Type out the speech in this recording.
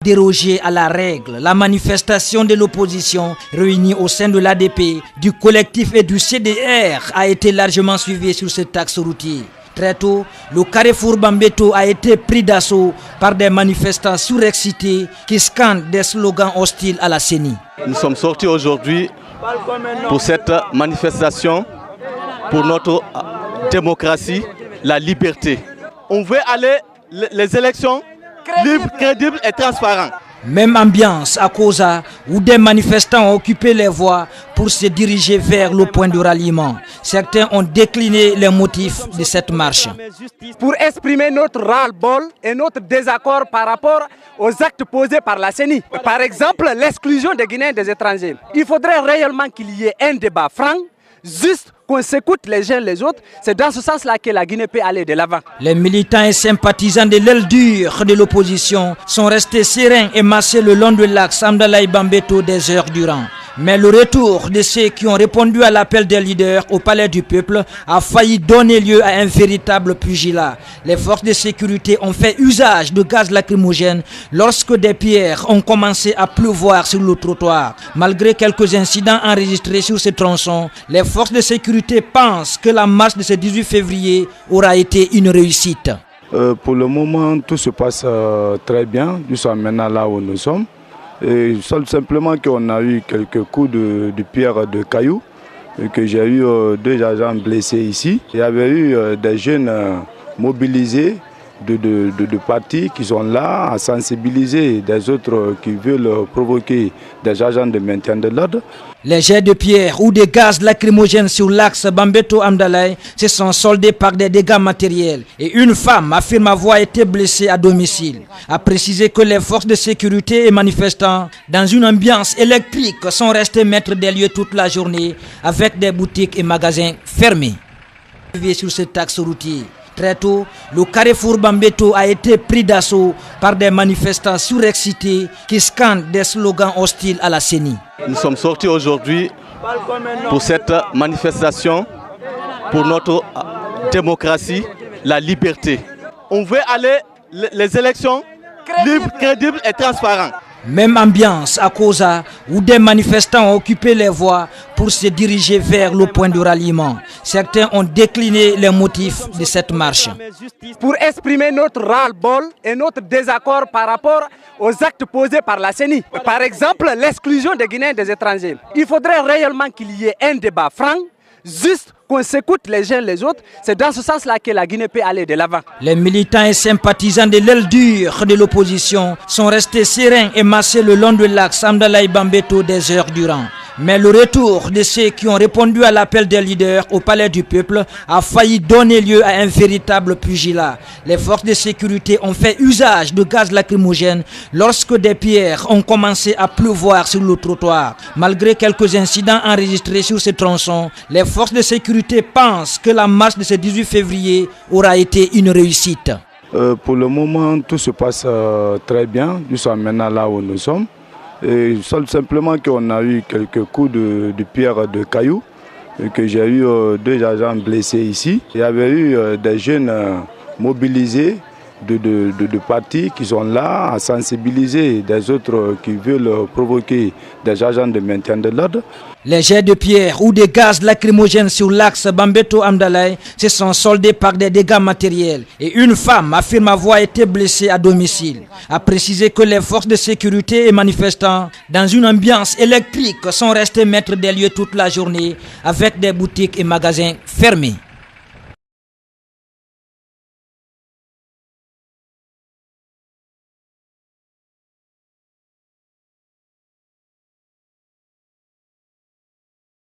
dérogé à la règle. La manifestation de l'opposition réunie au sein de l'ADP, du collectif et du CDR a été largement suivie sur cet axe routier. Très tôt, le carrefour Bambeto a été pris d'assaut par des manifestants surexcités qui scandent des slogans hostiles à la CENI. Nous sommes sortis aujourd'hui pour cette manifestation, pour notre démocratie, la liberté. On veut aller les élections libres, crédibles et transparentes. Même ambiance à Kosa, où des manifestants ont occupé les voies pour se diriger vers le point de ralliement. Certains ont décliné les motifs de cette marche. Pour exprimer notre ras-le-bol et notre désaccord par rapport aux actes posés par la CENI. Par exemple, l'exclusion des Guinéens des étrangers. Il faudrait réellement qu'il y ait un débat franc, juste qu'on s'écoute les uns les autres. C'est dans ce sens-là que la Guinée peut aller de l'avant. Les militants et sympathisants de l'aile dure de l'opposition sont restés sereins et massés le long de l'axe Amdalaï Bambeto des heures durant. Mais le retour de ceux qui ont répondu à l'appel des leaders au palais du peuple a failli donner lieu à un véritable pugilat. Les forces de sécurité ont fait usage de gaz lacrymogène lorsque des pierres ont commencé à pleuvoir sur le trottoir. Malgré quelques incidents enregistrés sur ce tronçon, les forces de sécurité pensent que la marche de ce 18 février aura été une réussite. Pour le moment, tout se passe très bien. Nous sommes maintenant là où nous sommes. Et simplement qu'on a eu quelques coups de pierre de cailloux, et que j'ai eu 2 agents blessés ici. Il y avait eu des jeunes mobilisés de partis qui sont là à sensibiliser des autres qui veulent provoquer des agents de maintien de l'ordre. Les jets de pierre ou de gaz lacrymogènes sur l'axe Bambeto-Amdalaï se sont soldés par des dégâts matériels et une femme affirme avoir été blessée à domicile. A précisé que les forces de sécurité et manifestants, dans une ambiance électrique, sont restés maîtres des lieux toute la journée avec des boutiques et magasins fermés. Sur cet axe routier. Très tôt, le carrefour Bambeto a été pris d'assaut par des manifestants surexcités qui scandent des slogans hostiles à la CENI. Nous sommes sortis aujourd'hui pour cette manifestation, pour notre démocratie, la liberté. On veut aller les élections libres, crédibles et transparentes. Même ambiance à Kosa, où des manifestants ont occupé les voies pour se diriger vers le point de ralliement. Certains ont décliné les motifs de cette marche. Pour exprimer notre ras-le-bol et notre désaccord par rapport aux actes posés par la CENI. Par exemple, l'exclusion des Guinéens des étrangers. Il faudrait réellement qu'il y ait un débat franc, juste qu'on s'écoute les uns les autres. C'est dans ce sens-là que la Guinée peut aller de l'avant. Les militants et sympathisants de l'aile dure de l'opposition sont restés sereins et massés le long de l'axe Amdalaï Bambeto des heures durant. Mais le retour de ceux qui ont répondu à l'appel des leaders au palais du peuple a failli donner lieu à un véritable pugilat. Les forces de sécurité ont fait usage de gaz lacrymogène lorsque des pierres ont commencé à pleuvoir sur le trottoir. Malgré quelques incidents enregistrés sur ce tronçon, les forces de sécurité pensent que la marche de ce 18 février aura été une réussite. Pour le moment, tout se passe très bien. Nous sommes maintenant là où nous sommes. Et simplement qu'on a eu quelques coups de pierre de cailloux, et que j'ai eu 2 agents blessés ici. Il y avait eu des jeunes mobilisés de partis qui sont là à sensibiliser des autres qui veulent provoquer des agents de maintien de l'ordre. Les jets de pierre ou de gaz lacrymogènes sur l'axe Bambeto-Amdalaï se sont soldés par des dégâts matériels et une femme affirme avoir été blessée à domicile. A précisé que les forces de sécurité et manifestants, dans une ambiance électrique, sont restés maîtres des lieux toute la journée avec des boutiques et magasins fermés.